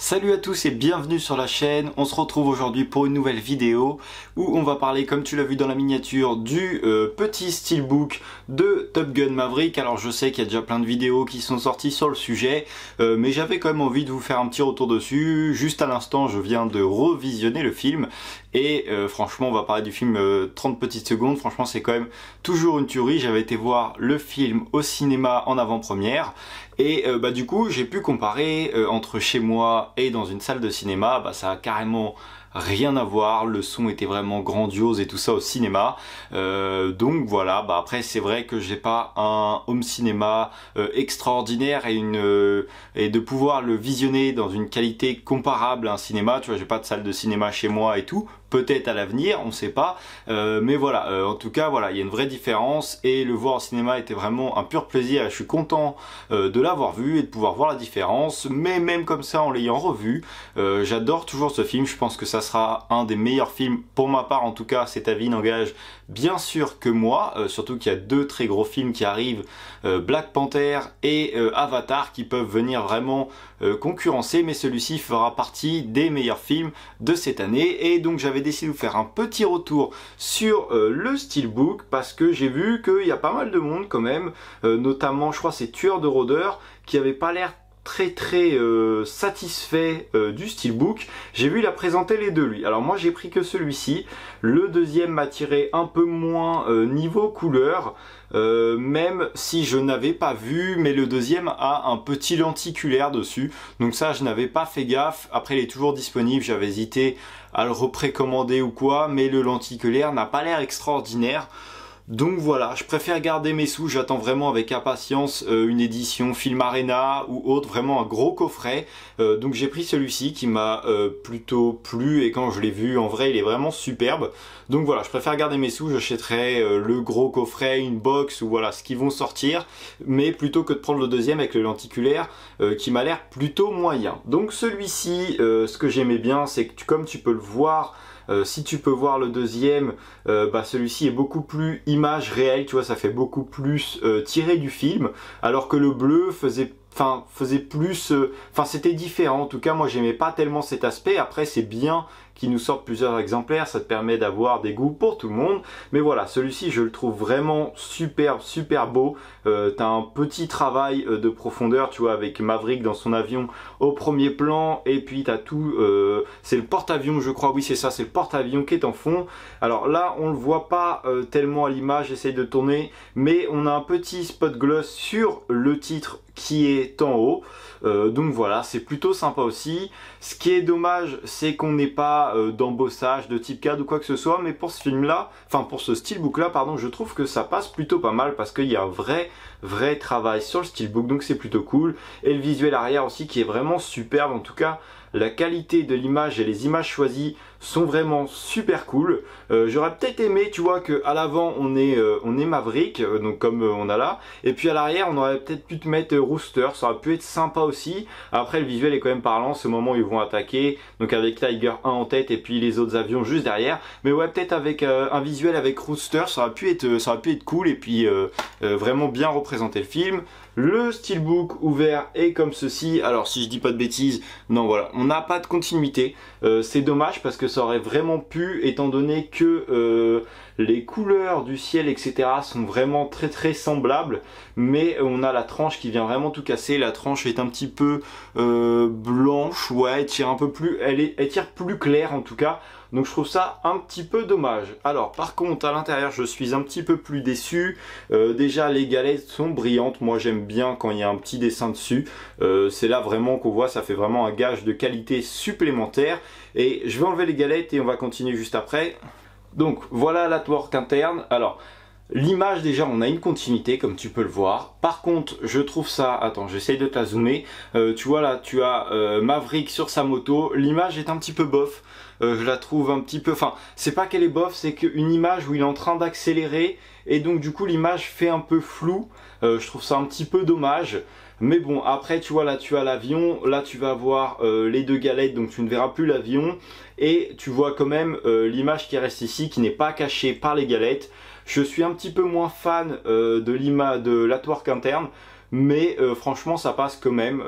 Salut à tous et bienvenue sur la chaîne. On se retrouve aujourd'hui pour une nouvelle vidéo où on va parler, comme tu l'as vu dans la miniature, du petit steelbook de Top Gun Maverick. Alors je sais qu'il y a déjà plein de vidéos qui sont sorties sur le sujet, mais j'avais quand même envie de vous faire un petit retour dessus. Juste à l'instant, je viens de revisionner le film et franchement, on va parler du film 30 petites secondes. Franchement, c'est quand même toujours une tuerie. J'avais été voir le film au cinéma en avant-première. Et du coup j'ai pu comparer entre chez moi et dans une salle de cinéma. Ça a carrément rien à voir, le son était vraiment grandiose et tout ça au cinéma. Donc voilà, après c'est vrai que j'ai pas un home cinéma extraordinaire et de pouvoir le visionner dans une qualité comparable à un cinéma. Tu vois, j'ai pas de salle de cinéma chez moi et tout. Peut-être à l'avenir, on sait pas, mais voilà, en tout cas voilà, il y a une vraie différence et le voir au cinéma était vraiment un pur plaisir. Je suis content de l'avoir vu et de pouvoir voir la différence, mais même comme ça en l'ayant revu, j'adore toujours ce film. Je pense que ça sera un des meilleurs films pour ma part, en tout cas cet avis n'engage bien sûr que moi, surtout qu'il y a deux très gros films qui arrivent, Black Panther et Avatar, qui peuvent venir vraiment concurrencer, mais celui-ci fera partie des meilleurs films de cette année. Et donc j'avais décidé de vous faire un petit retour sur le steelbook parce que j'ai vu qu'il y a pas mal de monde quand même, notamment je crois c'est Tueur de rôdeurs qui avait pas l'air très satisfait du steelbook. J'ai vu il a présenté les deux lui. Alors moi j'ai pris que celui-ci. Le deuxième m'a tiré un peu moins niveau couleur, même si je n'avais pas vu, mais le deuxième a un petit lenticulaire dessus. Donc ça je n'avais pas fait gaffe. Après il est toujours disponible, j'avais hésité à le reprécommander ou quoi, mais le lenticulaire n'a pas l'air extraordinaire. Donc voilà, je préfère garder mes sous, j'attends vraiment avec impatience une édition Film Arena ou autre, vraiment un gros coffret. Donc j'ai pris celui-ci qui m'a plutôt plu et quand je l'ai vu en vrai il est vraiment superbe. Donc voilà, je préfère garder mes sous, j'achèterai le gros coffret, une box ou voilà ce qui vont sortir, mais plutôt que de prendre le deuxième avec le lenticulaire qui m'a l'air plutôt moyen. Donc celui-ci, ce que j'aimais bien c'est que comme tu peux le voir, si tu peux voir le deuxième, celui-ci est beaucoup plus image réelle, tu vois, ça fait beaucoup plus tiré du film, alors que le bleu faisait plus, c'était différent. En tout cas moi j'aimais pas tellement cet aspect. Après c'est bien qu'ils nous sortent plusieurs exemplaires, ça te permet d'avoir des goûts pour tout le monde, mais voilà, celui-ci je le trouve vraiment superbe, super beau. T'as un petit travail de profondeur, tu vois, avec Maverick dans son avion au premier plan, et puis t'as tout, c'est le porte-avions je crois, oui c'est ça, c'est le porte-avions qui est en fond. Alors là on le voit pas tellement à l'image, j'essaye de tourner, mais on a un petit spot gloss sur le titre qui est en haut, donc voilà, c'est plutôt sympa aussi. Ce qui est dommage c'est qu'on n'ait pas d'embossage de type CAD ou quoi que ce soit, mais pour ce film là, pour ce steelbook là pardon, je trouve que ça passe plutôt pas mal parce qu'il y a un vrai travail sur le steelbook, donc c'est plutôt cool. Et le visuel arrière aussi qui est vraiment superbe, en tout cas la qualité de l'image et les images choisies sont vraiment super cool. J'aurais peut-être aimé, tu vois, que à l'avant on est Maverick, donc comme on a là, et puis à l'arrière on aurait peut-être pu te mettre Rooster, ça aurait pu être sympa aussi. Après le visuel est quand même parlant, c'est au moment où ils vont attaquer, donc avec Tiger 1 en tête et puis les autres avions juste derrière. Mais ouais, peut-être avec un visuel avec Rooster, ça aurait pu être cool et puis vraiment bien représenter le film. Le steelbook ouvert est comme ceci. Alors si je dis pas de bêtises, non voilà, on n'a pas de continuité. C'est dommage parce que ça aurait vraiment pu, étant donné que les couleurs du ciel etc sont vraiment très semblables, mais on a la tranche qui vient vraiment tout casser. La tranche est un petit peu blanche, ouais, elle tire un peu plus, elle tire plus claire en tout cas. Donc je trouve ça un petit peu dommage. Alors par contre à l'intérieur je suis un petit peu plus déçu. Déjà les galettes sont brillantes. Moi j'aime bien quand il y a un petit dessin dessus. C'est là vraiment qu'on voit, ça fait vraiment un gage de qualité supplémentaire. Et je vais enlever les galettes et on va continuer juste après. Donc voilà la twerk interne. Alors l'image déjà on a une continuité comme tu peux le voir. Par contre je trouve ça, attends j'essaye de te la zoomer, tu vois là tu as Maverick sur sa moto, l'image est un petit peu bof. Je la trouve un petit peu, c'est pas qu'elle est bof, c'est qu'une image où il est en train d'accélérer et donc du coup l'image fait un peu floue. Je trouve ça un petit peu dommage. Mais bon, après tu vois là tu as l'avion, là tu vas voir les deux galettes, donc tu ne verras plus l'avion. Et tu vois quand même l'image qui reste ici, qui n'est pas cachée par les galettes. Je suis un petit peu moins fan de la twerk interne. mais franchement ça passe quand même,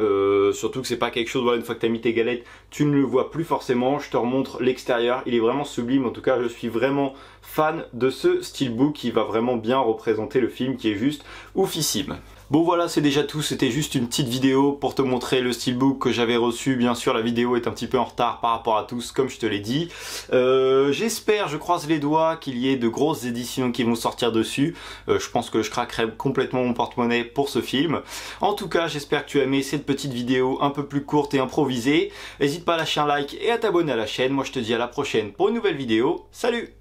surtout que c'est pas quelque chose, voilà, une fois que tu as mis tes galettes, tu ne le vois plus forcément. Je te remontre l'extérieur, il est vraiment sublime. En tout cas, je suis vraiment fan de ce steelbook qui va vraiment bien représenter le film, qui est juste oufissime. Bon voilà, c'est déjà tout, c'était juste une petite vidéo pour te montrer le steelbook que j'avais reçu. Bien sûr, la vidéo est un petit peu en retard par rapport à tous, comme je te l'ai dit. J'espère, je croise les doigts, qu'il y ait de grosses éditions qui vont sortir dessus. Je pense que je craquerai complètement mon porte-monnaie pour ce film. En tout cas, j'espère que tu as aimé cette petite vidéo un peu plus courte et improvisée. N'hésite pas à lâcher un like et à t'abonner à la chaîne. Moi, je te dis à la prochaine pour une nouvelle vidéo. Salut!